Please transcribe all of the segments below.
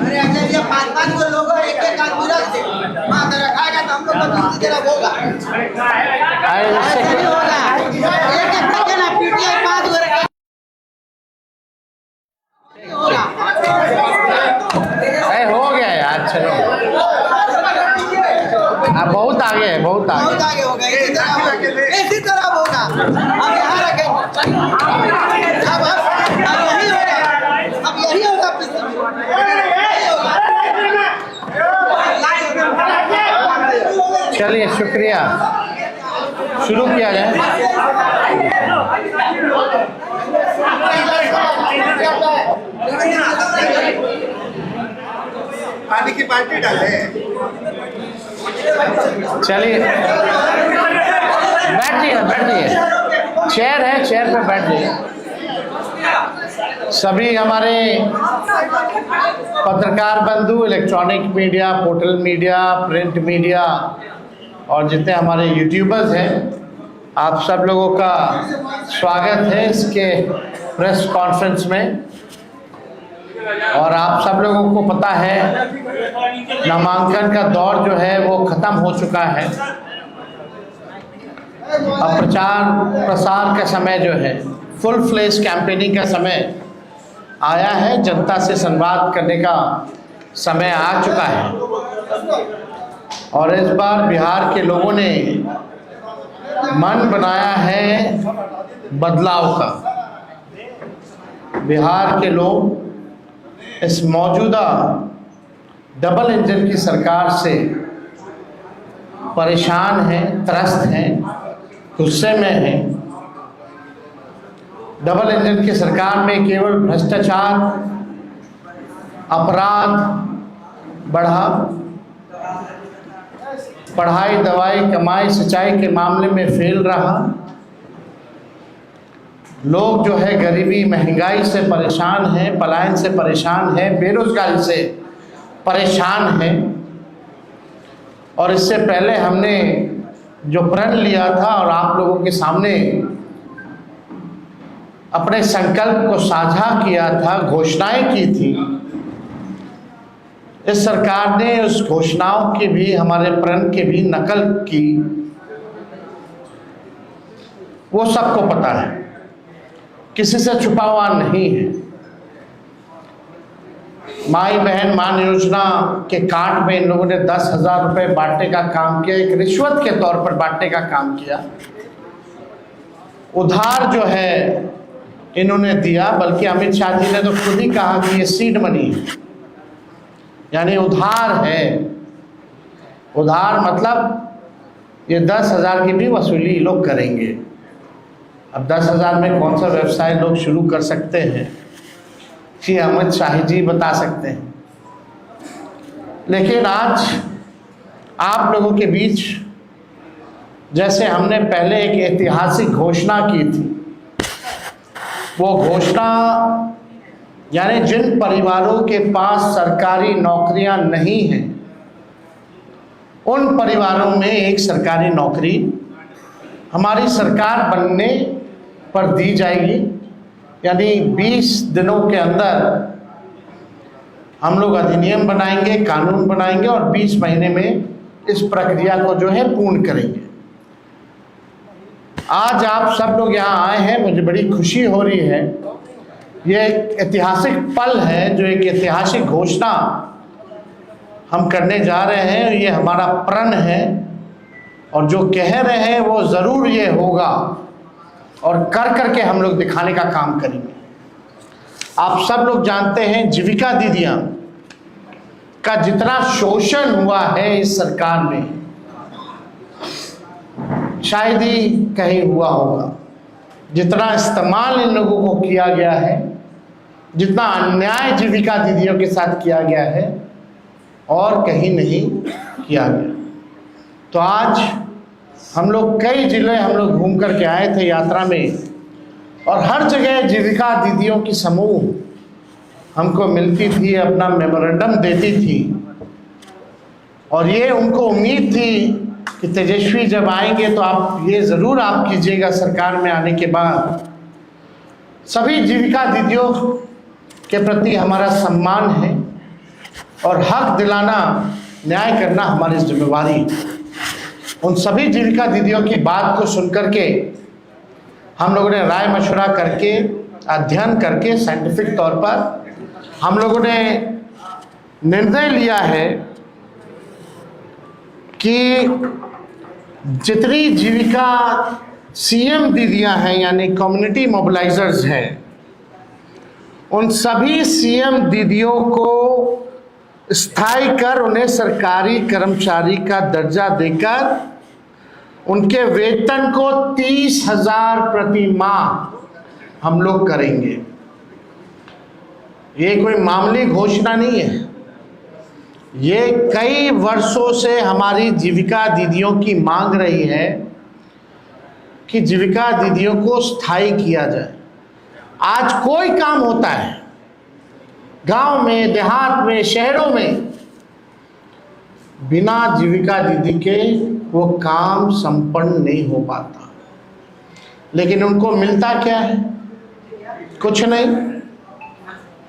अरे अगर ये 5-5 को लोगों एक-एक आदमी रख दे, वहाँ तो रखाएगा तो हम लोग को दूसरी तरफ होगा। ऐसे नहीं होगा। एक-एक रखे ना, पीटीआई 5 को रखे होगा। हो गया यार, चलो बहुत आगे है, बहुत आगे होगा। इसी तरह होगा। अब यहाँ रखेंगे, अब यही होगा, अब यही होगा। चलिए, शुक्रिया। शुरू किया जाए। पार्टी की पार्टी डाले। चलिए, बैठ जाइए। चेयर है, चेयर पे बैठ जाइए। सभी हमारे पत्रकार बंधु, electronic media, portal media, print media और जितने हमारे यूट्यूबर्स हैं, आप सब लोगों का स्वागत है इसके प्रेस कॉन्फ्रेंस में। और आप सब लोगों को पता है नामांकन का दौर जो है वो ख़त्म हो चुका है। अब प्रचार प्रसार का समय जो है, फुल फ्लेज कैंपेनिंग का समय आया है। जनता से संवाद करने का समय आ चुका है। और इस बार बिहार के लोगों ने मन बनाया है बदलाव का। बिहार के लोग इस मौजूदा डबल इंजन की सरकार से परेशान हैं, त्रस्त हैं, गुस्से में हैं। डबल इंजन की सरकार में केवल भ्रष्टाचार, अपराध बढ़ा, पढ़ाई, दवाई, कमाई, सिंचाई के मामले में फेल रहा। लोग जो है गरीबी, महंगाई से परेशान हैं, पलायन से परेशान हैं, बेरोजगारी से परेशान हैं। और इससे पहले हमने जो प्रण लिया था और आप लोगों के सामने अपने संकल्प को साझा किया था, घोषणाएं की थी, इस सरकार ने उस घोषणाओं की भी, हमारे प्रण की भी नकल की। वो सबको पता है, किसी से छुपा हुआ नहीं है। माई बहन मान योजना के कार्ड में इन लोगों ने 10,000 रुपये बांटने का काम किया, एक रिश्वत के तौर पर बांटने का काम किया। उधार जो है इन्होंने दिया, बल्कि अमित शाह जी ने तो खुद ही कहा कि ये सीड मनी है, यानी उधार है। उधार मतलब ये 10,000 की भी वसूली लोग करेंगे। अब 10,000 में कौन सा व्यवसाय लोग शुरू कर सकते हैं, कि अमित शाह जी बता सकते हैं। लेकिन आज आप लोगों के बीच जैसे हमने पहले एक ऐतिहासिक घोषणा की थी, वो घोषणा यानी जिन परिवारों के पास सरकारी नौकरियां नहीं हैं, उन परिवारों में एक सरकारी नौकरी हमारी सरकार बनने पर दी जाएगी। यानी 20 दिनों के अंदर हम लोग अधिनियम बनाएंगे, कानून बनाएंगे और 20 महीने में इस प्रक्रिया को जो है पूर्ण करेंगे। आज आप सब लोग यहाँ आए हैं, मुझे बड़ी खुशी हो रही है। ये एक ऐतिहासिक पल है, जो एक ऐतिहासिक घोषणा हम करने जा रहे हैं। ये हमारा प्रण है और जो कह रहे हैं वो ज़रूर ये होगा और कर करके हम लोग दिखाने का काम करेंगे। आप सब लोग जानते हैं जीविका दीदियाँ का जितना शोषण हुआ है इस सरकार में, शायद ही कहीं हुआ होगा। जितना इस्तेमाल इन लोगों को किया गया है, जितना अन्याय जीविका दीदियों के साथ किया गया है, और कहीं नहीं किया गया। तो आज हम लोग कई जिले हम लोग घूम करके आए थे यात्रा में, और हर जगह जीविका दीदियों की समूह हमको मिलती थी, अपना मेमोरेंडम देती थी, और ये उनको उम्मीद थी कि तेजस्वी जब आएंगे तो आप ये ज़रूर आप कीजिएगा सरकार में आने के बाद। सभी जीविका दीदियों के प्रति हमारा सम्मान है और हक दिलाना, न्याय करना हमारी जिम्मेवारी। उन सभी जीविका दीदियों की बात को सुनकर के हम लोगों ने राय मशवरा करके, अध्ययन करके, साइंटिफिक तौर पर हम लोगों ने निर्णय लिया है कि जितनी जीविका सीएम दीदियां हैं यानी कम्युनिटी मोबिलाइजर्स हैं, उन सभी सीएम दीदियों को स्थायी कर उन्हें सरकारी कर्मचारी का दर्जा देकर उनके वेतन को 30,000 प्रति माह हम लोग करेंगे। ये कोई मामूली घोषणा नहीं है, ये कई वर्षों से हमारी जीविका दीदियों की मांग रही है कि जीविका दीदियों को स्थायी किया जाए। आज कोई काम होता है गांव में, देहात में, शहरों में, बिना जीविका दीदी के वो काम संपन्न नहीं हो पाता। लेकिन उनको मिलता क्या है? कुछ नहीं।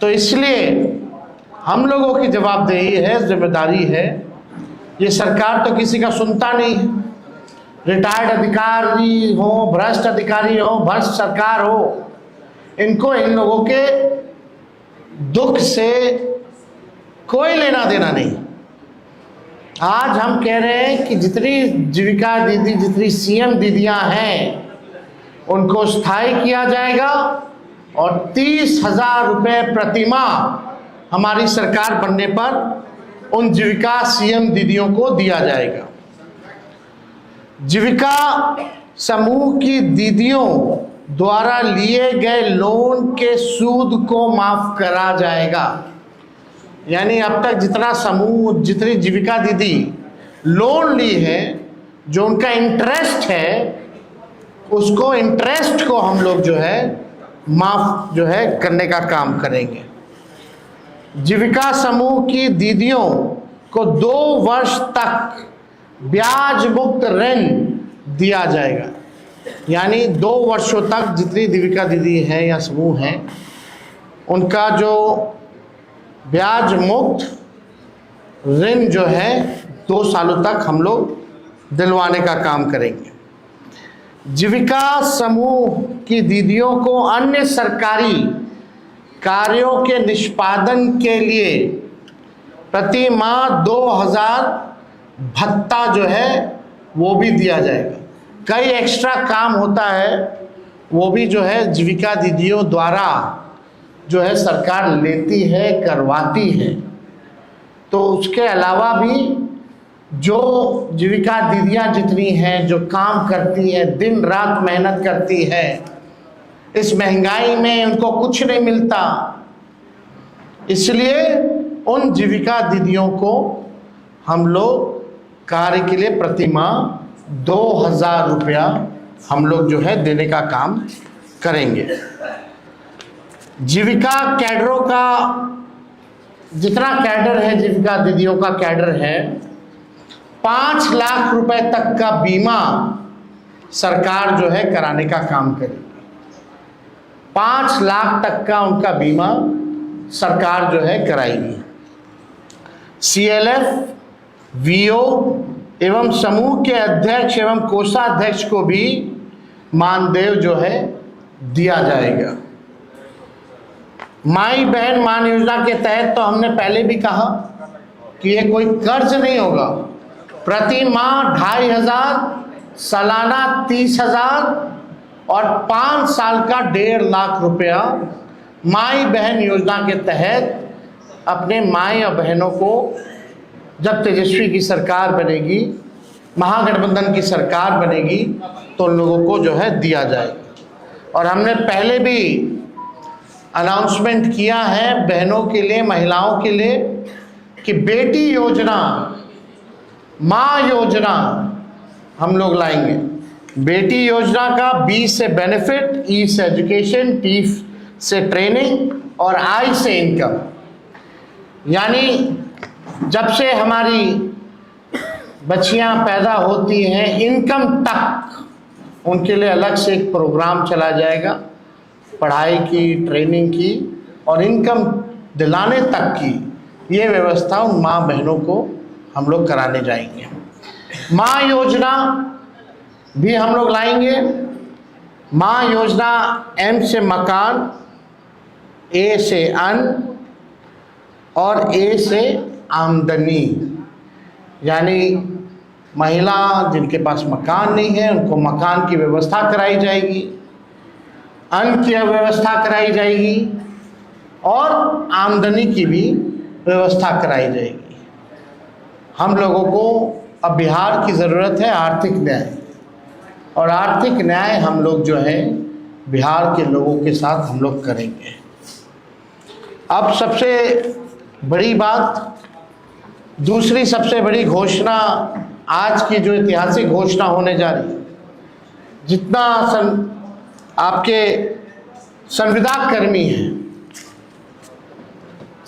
तो इसलिए हम लोगों की जवाबदेही है, जिम्मेदारी है। ये सरकार तो किसी का सुनता नहीं है। रिटायर्ड अधिकारी हो, भ्रष्ट अधिकारी हो, भ्रष्ट सरकार हो, इनको इन लोगों के दुख से कोई लेना देना नहीं। आज हम कह रहे हैं कि जितनी जीविका दीदी, जितनी सीएम दीदियां हैं, उनको स्थायी किया जाएगा और 30,000 रुपये प्रति माह हमारी सरकार बनने पर उन जीविका सीएम दीदियों को दिया जाएगा। जीविका समूह की दीदियों द्वारा लिए गए लोन के सूद को माफ करा जाएगा। यानी अब तक जितना समूह, जितनी जीविका दीदी लोन ली है, जो उनका इंटरेस्ट है, उसको इंटरेस्ट को हम लोग जो है माफ जो है करने का काम करेंगे। जीविका समूह की दीदियों को 2 वर्ष तक ब्याज मुक्त ऋण दिया जाएगा। यानी 2 वर्षों तक जितनी जीविका दीदी हैं या समूह हैं, उनका जो ब्याज मुक्त ऋण जो है 2 सालों तक हम लोग दिलवाने का काम करेंगे। जीविका समूह की दीदियों को अन्य सरकारी कार्यों के निष्पादन के लिए प्रति माह 2,000 भत्ता जो है वो भी दिया जाएगा। कई एक्स्ट्रा काम होता है, वो भी जो है जीविका दीदियों द्वारा जो है सरकार लेती है, करवाती है। तो उसके अलावा भी जो जीविका दीदियां जितनी हैं, जो काम करती हैं, दिन रात मेहनत करती है, इस महंगाई में उनको कुछ नहीं मिलता, इसलिए उन जीविका दीदियों को हम लोग कार्य के लिए प्रति माह 2,000 रुपया हम लोग जो है देने का काम करेंगे। जीविका कैडरों का जितना कैडर है, जीविका दीदियों का कैडर है, 5 लाख रुपए तक का बीमा सरकार जो है कराने का काम करेगी। 5 लाख तक का उनका बीमा सरकार जो है कराएगी। CLF, VO एवं समूह के अध्यक्ष एवं कोषाध्यक्ष को भी मानदेय जो है दिया जाएगा। माई बहन मान योजना के तहत तो हमने पहले भी कहा कि ये कोई कर्ज नहीं होगा। प्रति माह 2,500, सालाना 30,000 और 5 साल का 1.5 लाख रुपया माई बहन योजना के तहत अपने माई और बहनों को जब तेजस्वी की सरकार बनेगी, महागठबंधन की सरकार बनेगी, तो उन लोगों को जो है दिया जाएगा। और हमने पहले भी अनाउंसमेंट किया है बहनों के लिए, महिलाओं के लिए, कि बेटी योजना, माँ योजना हम लोग लाएंगे। बेटी योजना का बी से बेनिफिट, ई से एजुकेशन, टी से ट्रेनिंग और आई से इनकम। यानी जब से हमारी बच्चियां पैदा होती हैं इनकम तक उनके लिए अलग से एक प्रोग्राम चला जाएगा, पढ़ाई की, ट्रेनिंग की और इनकम दिलाने तक की ये व्यवस्था उन माँ बहनों को हम लोग कराने जाएंगे। माँ योजना भी हम लोग लाएंगे। माँ योजना एम से मकान, ए से अन्न और ए से आमदनी। यानी महिला जिनके पास मकान नहीं है उनको मकान की व्यवस्था कराई जाएगी, अन्न की व्यवस्था कराई जाएगी और आमदनी की भी व्यवस्था कराई जाएगी। हम लोगों को अब बिहार की ज़रूरत है आर्थिक न्याय, और आर्थिक न्याय हम लोग जो है बिहार के लोगों के साथ हम लोग करेंगे। अब सबसे बड़ी बात, दूसरी सबसे बड़ी घोषणा आज की जो ऐतिहासिक घोषणा होने जा रही है, जितना आपके संविदा कर्मी हैं,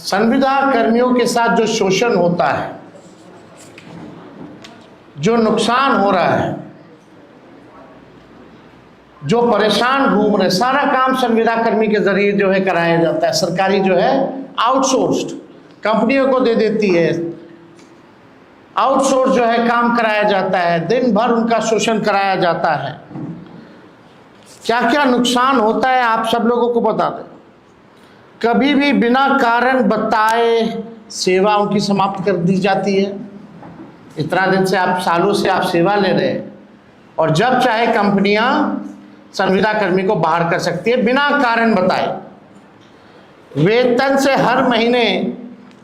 संविदा कर्मियों के साथ जो शोषण होता है, जो नुकसान हो रहा है, जो परेशान घूम रहे, सारा काम संविदा कर्मी के जरिए जो है कराया जाता है। सरकारी जो है आउटसोर्स्ड कंपनियों को दे देती है, आउटसोर्स जो है काम कराया जाता है, दिन भर उनका शोषण कराया जाता है। क्या क्या नुकसान होता है आप सब लोगों को बता दें। कभी भी बिना कारण बताए सेवा उनकी समाप्त कर दी जाती है। इतना दिन से आप, सालों से आप सेवा ले रहे हैं और जब चाहे कंपनियां संविदा कर्मी को बाहर कर सकती है बिना कारण बताए। वेतन से हर महीने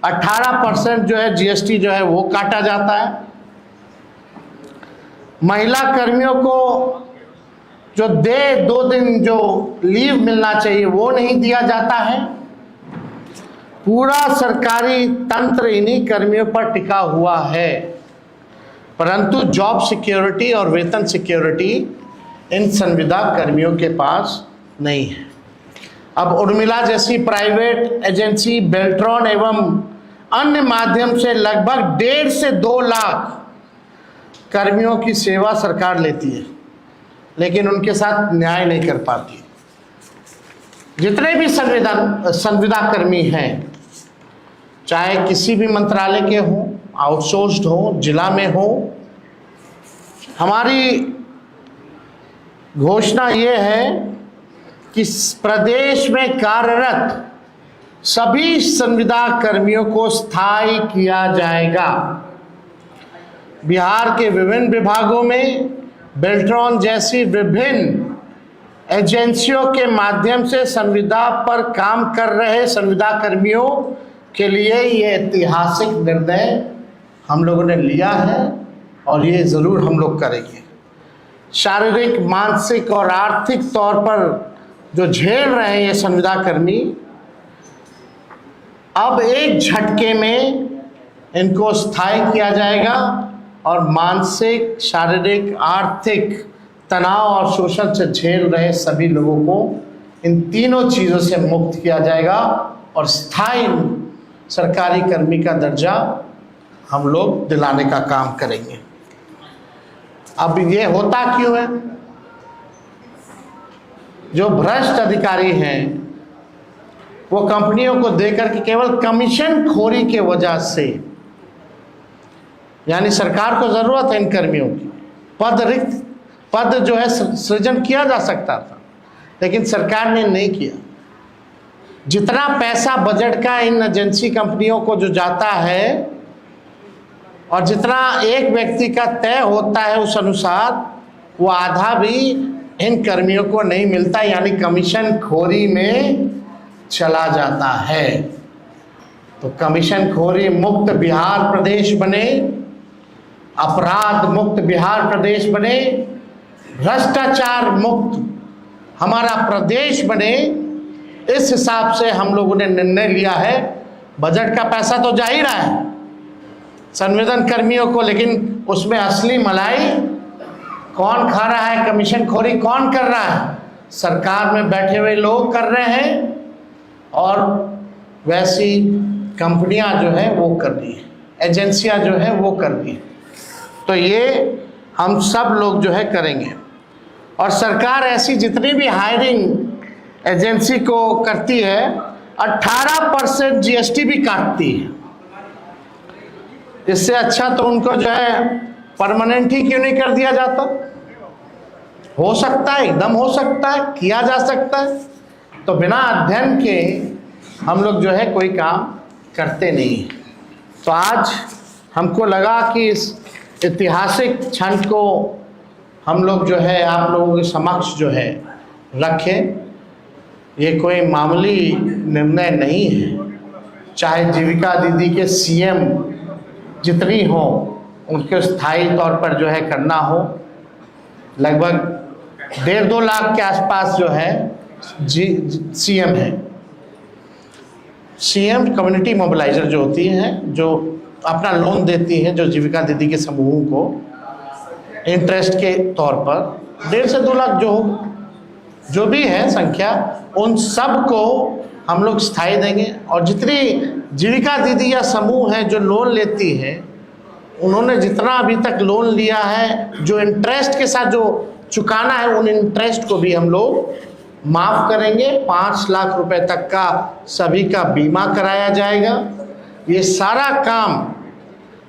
18% जो है जीएसटी जो है वो काटा जाता है। महिला कर्मियों को जो 2 दिन जो लीव मिलना चाहिए वो नहीं दिया जाता है। पूरा सरकारी तंत्र इन्हीं कर्मियों पर टिका हुआ है, परंतु जॉब सिक्योरिटी और वेतन सिक्योरिटी इन संविदा कर्मियों के पास नहीं है। अब उर्मिला जैसी प्राइवेट एजेंसी बेल्ट्रॉन एवं अन्य माध्यम से लगभग 1.5 से 2 लाख कर्मियों की सेवा सरकार लेती है, लेकिन उनके साथ न्याय नहीं कर पाती। जितने भी संविदा कर्मी हैं, चाहे किसी भी मंत्रालय के हों, आउटसोर्स्ड हो, जिला में हो, हमारी घोषणा ये है कि प्रदेश में कार्यरत सभी संविदा कर्मियों को स्थायी किया जाएगा। बिहार के विभिन्न विभागों में बेल्ट्रॉन जैसी विभिन्न एजेंसियों के माध्यम से संविदा पर काम कर रहे संविदा कर्मियों के लिए ये ऐतिहासिक निर्णय हम लोगों ने लिया है और ये ज़रूर हम लोग करेंगे। शारीरिक, मानसिक और आर्थिक तौर पर जो झेल रहे हैं ये संविदा कर्मी, अब एक झटके में इनको स्थायी किया जाएगा और मानसिक, शारीरिक, आर्थिक तनाव और शोषण से झेल रहे सभी लोगों को इन तीनों चीज़ों से मुक्त किया जाएगा और स्थायी सरकारी कर्मी का दर्जा हम लोग दिलाने का काम करेंगे। अब ये होता क्यों है? जो भ्रष्ट अधिकारी हैं वो कंपनियों को देकर के केवल कमीशन खोरी के वजह से, यानी सरकार को जरूरत है इन कर्मियों की, रिक्त पद जो है सृजन किया जा सकता था, लेकिन सरकार ने नहीं किया। जितना पैसा बजट का इन एजेंसी कंपनियों को जो जाता है और जितना एक व्यक्ति का तय होता है उस अनुसार, वो आधा भी इन कर्मियों को नहीं मिलता, यानी कमीशन खोरी में चला जाता है। तो कमीशन खोरी मुक्त बिहार प्रदेश बने, अपराध मुक्त बिहार प्रदेश बने, भ्रष्टाचार मुक्त हमारा प्रदेश बने, इस हिसाब से हम लोगों ने निर्णय लिया है। बजट का पैसा तो जा ही रहा है संविदा कर्मियों को, लेकिन उसमें असली मलाई कौन खा रहा है, कमीशन खोरी कौन कर रहा है? सरकार में बैठे हुए लोग कर रहे हैं और वैसी कंपनियां जो है वो कर रही है, एजेंसियां जो है वो कर रही है। तो ये हम सब लोग जो है करेंगे। और सरकार ऐसी जितनी भी हायरिंग एजेंसी को करती है 18% जीएसटी भी काटती है। इससे अच्छा तो उनको जो है परमानेंट ही क्यों नहीं कर दिया जाता? हो सकता है, एकदम हो सकता है, किया जा सकता है। तो बिना अध्ययन के हम लोग जो है कोई काम करते नहीं हैं। तो आज हमको लगा कि इस ऐतिहासिक क्षण को हम लोग जो है आप लोगों के समक्ष जो है रखें। ये कोई मामूली निर्णय नहीं है। चाहे जीविका दीदी के सीएम जितनी हो उनके स्थायी तौर पर जो है करना हो, लगभग 1.5-2 लाख के आसपास जो है सीएम है। सीएम कम्युनिटी मोबिलाइजर जो होती हैं, जो अपना लोन देती हैं, जो जीविका दीदी के समूह को इंटरेस्ट के तौर पर 1.5 से 2 लाख जो भी है संख्या, उन सब को हम लोग स्थायी देंगे। और जितनी जीविका दीदी या समूह है जो लोन लेती है, उन्होंने जितना अभी तक लोन लिया है, जो इंटरेस्ट के साथ जो चुकाना है, उन इंटरेस्ट को भी हम लोग माफ़ करेंगे। 5 लाख रुपए तक का सभी का बीमा कराया जाएगा। ये सारा काम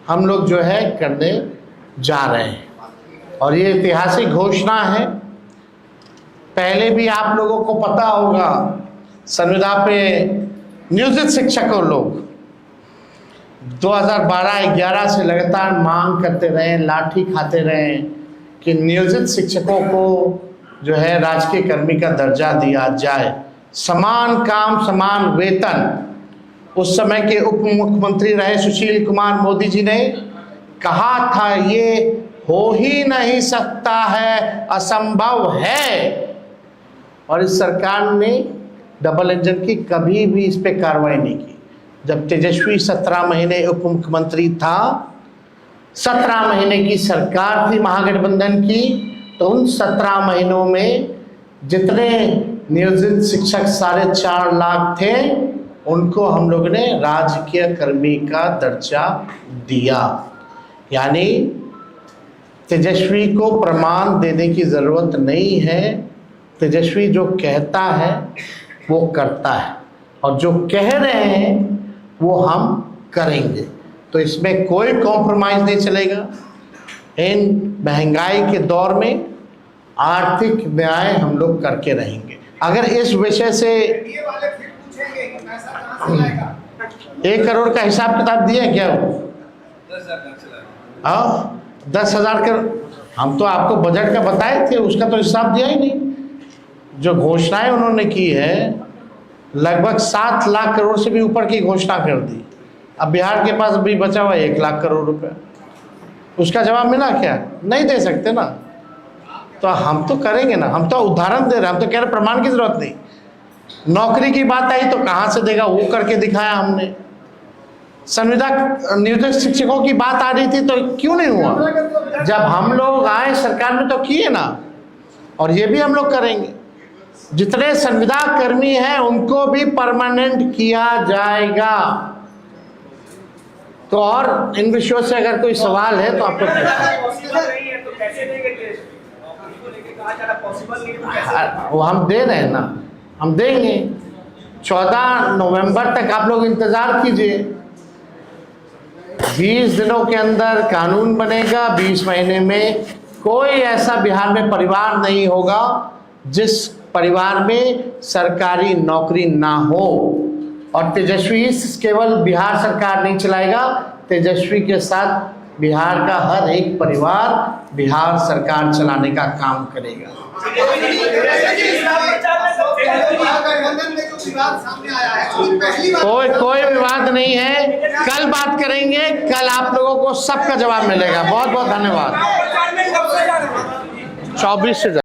हम लोग जो है करने जा रहे हैं और ये ऐतिहासिक घोषणा है। पहले भी आप लोगों को पता होगा, संविदा पे नियोजित शिक्षकों लोग 2012-11 से लगातार मांग करते रहे, लाठी खाते रहे कि नियोजित शिक्षकों को जो है राजकीय कर्मी का दर्जा दिया जाए, समान काम समान वेतन। उस समय के उप मुख्यमंत्री रहे सुशील कुमार मोदी जी ने कहा था ये हो ही नहीं सकता है, असंभव है। और इस सरकार ने डबल इंजन की कभी भी इस पे कार्रवाई नहीं की। जब तेजस्वी 17 महीने उप मुख्यमंत्री था, 17 महीने की सरकार थी महागठबंधन की, तो उन 17 महीनों में जितने नियोजित शिक्षक 4.5 लाख थे, उनको हम लोग ने राजकीय कर्मी का दर्जा दिया। यानी तेजस्वी को प्रमाण देने की ज़रूरत नहीं है। तेजस्वी जो कहता है वो करता है, और जो कह रहे हैं वो हम करेंगे। तो इसमें कोई कॉम्प्रोमाइज़ नहीं चलेगा। इन महंगाई के दौर में आर्थिक न्याय हम लोग करके रहेंगे। अगर इस विषय से 1 करोड़ का हिसाब किताब दिया क्या वो? 10,000 करोड़ हम तो आपको बजट का बताए थे, उसका तो हिसाब दिया ही नहीं। जो घोषणाएं उन्होंने की है, लगभग 7 लाख करोड़ से भी ऊपर की घोषणा कर दी। अब बिहार के पास अभी बचा हुआ 1 लाख करोड़ रुपए, उसका जवाब मिला क्या? नहीं दे सकते ना। तो हम तो करेंगे ना, हम तो उदाहरण दे रहे हैं, हम तो कह रहे प्रमाण की जरूरत नहीं। नौकरी की बात आई तो कहाँ से देगा, वो करके दिखाया हमने। संविदा नियोजित शिक्षकों की बात आ रही थी तो क्यों नहीं हुआ? जब हम लोग आए सरकार में तो किए ना, और ये भी हम लोग करेंगे। जितने संविदा कर्मी हैं उनको भी परमानेंट किया जाएगा। तो और इन विषयों से अगर कोई सवाल है तो आप वो हम दे रहे हैं ना, हम देंगे। 14 नवंबर तक आप लोग इंतजार कीजिए। 20 दिनों के अंदर कानून बनेगा। 20 महीने में कोई ऐसा बिहार में परिवार नहीं होगा जिस परिवार में सरकारी नौकरी ना हो। और तेजस्वी केवल बिहार सरकार नहीं चलाएगा, तेजस्वी के साथ बिहार का हर एक परिवार बिहार सरकार चलाने का काम करेगा। कोई विवाद नहीं है। कल बात करेंगे, कल आप लोगों को सबका जवाब मिलेगा। बहुत बहुत धन्यवाद। 24 से